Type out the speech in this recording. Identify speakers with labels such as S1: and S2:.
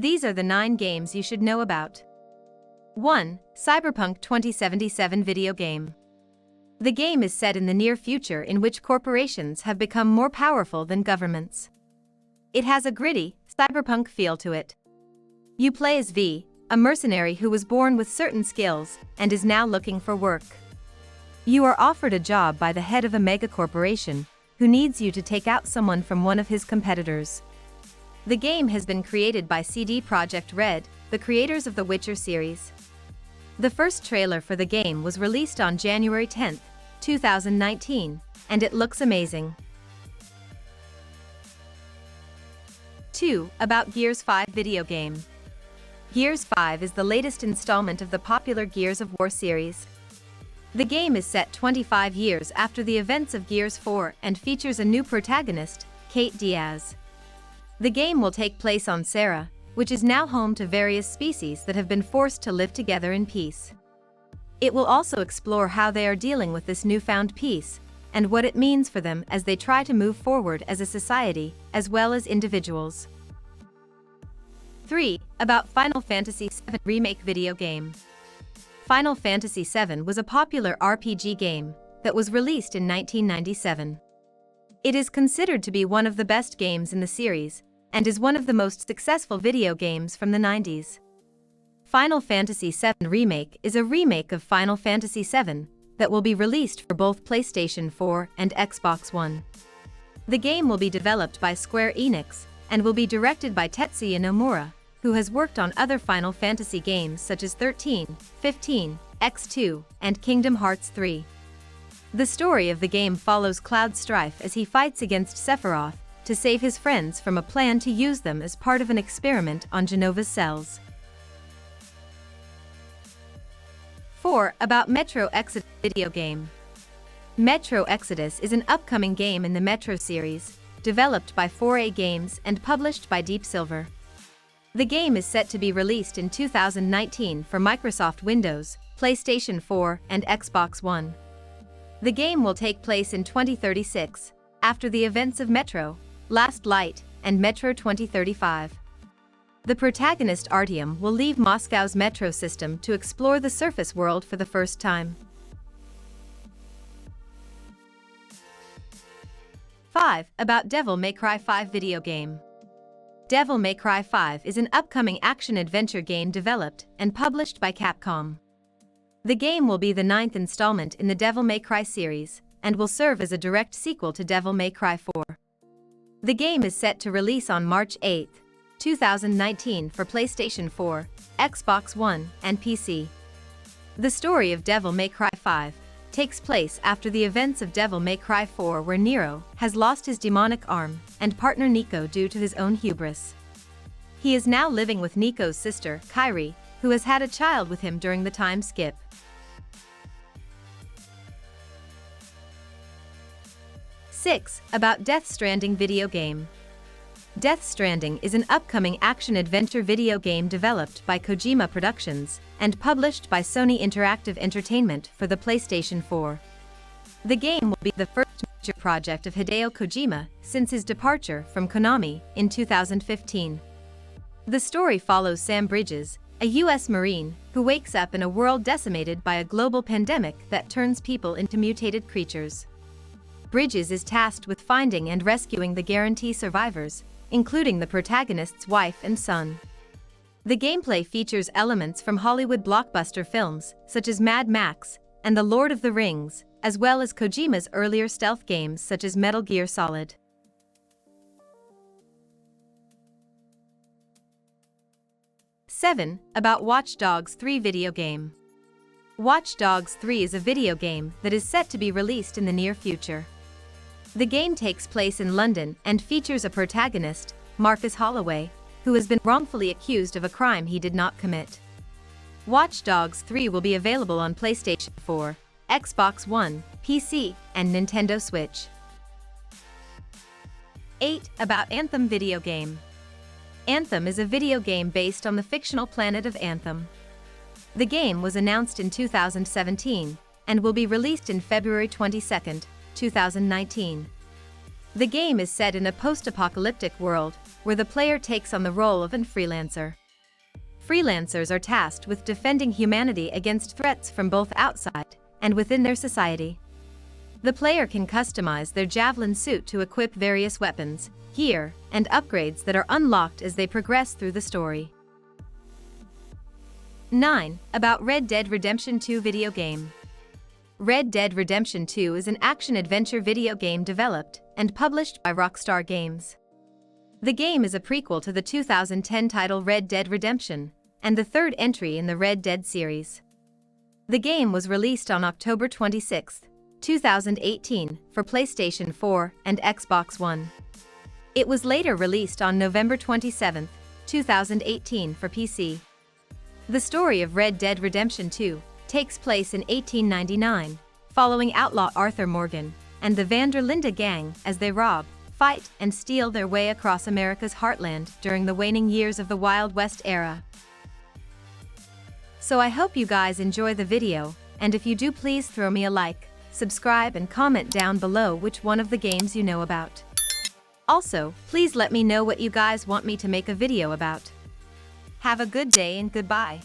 S1: These are the 9 games you should know about. 1. Cyberpunk 2077 video game. The game is set in the near future in which corporations have become more powerful than governments. It has a gritty, cyberpunk feel to it. You play as V, a mercenary who was born with certain skills and is now looking for work. You are offered a job by the head of a mega corporation who needs you to take out someone from one of his competitors. The game has been created by CD Projekt Red, the creators of the Witcher series. The first trailer for the game was released on January 10, 2019, and it looks amazing. 2. About Gears 5 video game. Gears 5 is the latest installment of the popular Gears of War series. The game is set 25 years after the events of Gears 4 and features a new protagonist, Kate Diaz. The game will take place on Sarah, which is now home to various species that have been forced to live together in peace. It will also explore how they are dealing with this newfound peace, and what it means for them as they try to move forward as a society, as well as individuals. 3. About Final Fantasy VII Remake video game. Final Fantasy VII was a popular RPG game that was released in 1997. It is considered to be one of the best games in the series, and is one of the most successful video games from the 90s. Final Fantasy VII Remake is a remake of Final Fantasy VII that will be released for both PlayStation 4 and Xbox One. The game will be developed by Square Enix and will be directed by Tetsuya Nomura, who has worked on other Final Fantasy games such as 13, 15, X2, and Kingdom Hearts 3. The story of the game follows Cloud Strife as he fights against Sephiroth to save his friends from a plan to use them as part of an experiment on Genova's cells. 4. About Metro Exodus video game. Metro Exodus is an upcoming game in the Metro series, developed by 4A Games and published by Deep Silver. The game is set to be released in 2019 for Microsoft Windows, PlayStation 4, and Xbox One. The game will take place in 2036, after the events of Metro, Last Light, and Metro 2035. The protagonist Artyom will leave Moscow's metro system to explore the surface world for the first time. 5. About Devil May Cry 5 video game. Devil May Cry 5 is an upcoming action-adventure game developed and published by Capcom. The game will be the 9th installment in the Devil May Cry series, and will serve as a direct sequel to Devil May Cry 4. The game is set to release on March 8, 2019 for PlayStation 4, Xbox One, and PC. The story of Devil May Cry 5 takes place after the events of Devil May Cry 4, where Nero has lost his demonic arm and partner Nico due to his own hubris. He is now living with Nico's sister, Kairi, who has had a child with him during the time skip. 6. About Death Stranding video game. Death Stranding is an upcoming action-adventure video game developed by Kojima Productions and published by Sony Interactive Entertainment for the PlayStation 4. The game will be the first major project of Hideo Kojima since his departure from Konami in 2015. The story follows Sam Bridges, a U.S. Marine who wakes up in a world decimated by a global pandemic that turns people into mutated creatures. Bridges is tasked with finding and rescuing the Guarantee survivors, including the protagonist's wife and son. The gameplay features elements from Hollywood blockbuster films, such as Mad Max and The Lord of the Rings, as well as Kojima's earlier stealth games such as Metal Gear Solid. 7. About Watch Dogs 3 video game. Watch Dogs 3 is a video game that is set to be released in the near future. The game takes place in London and features a protagonist, Marcus Holloway, who has been wrongfully accused of a crime he did not commit. Watch Dogs 3 will be available on PlayStation 4, Xbox One, PC, and Nintendo Switch. 8. About Anthem video game. Anthem is a video game based on the fictional planet of Anthem. The game was announced in 2017 and will be released in February 22, 2019. The game is set in a post-apocalyptic world where the player takes on the role of an freelancer. Freelancers are tasked with defending humanity against threats from both outside and within their society. The player can customize their javelin suit to equip various weapons, gear, and upgrades that are unlocked as they progress through the story. 9. About Red Dead Redemption 2 video game. Red Dead Redemption 2 is an action-adventure video game developed and published by Rockstar Games. The game is a prequel to the 2010 title Red Dead Redemption, and the third entry in the Red Dead series. The game was released on October 26, 2018 for PlayStation 4 and Xbox One. It was later released on November 27, 2018 for PC. The story of Red Dead Redemption 2 takes place in 1899, following outlaw Arthur Morgan and the Van der Linde gang as they rob, fight, and steal their way across America's heartland during the waning years of the Wild West era. So I hope you guys enjoy the video, and if you do, please throw me a like, subscribe, and comment down below which one of the games you know about. Also, please let me know what you guys want me to make a video about. Have a good day and goodbye.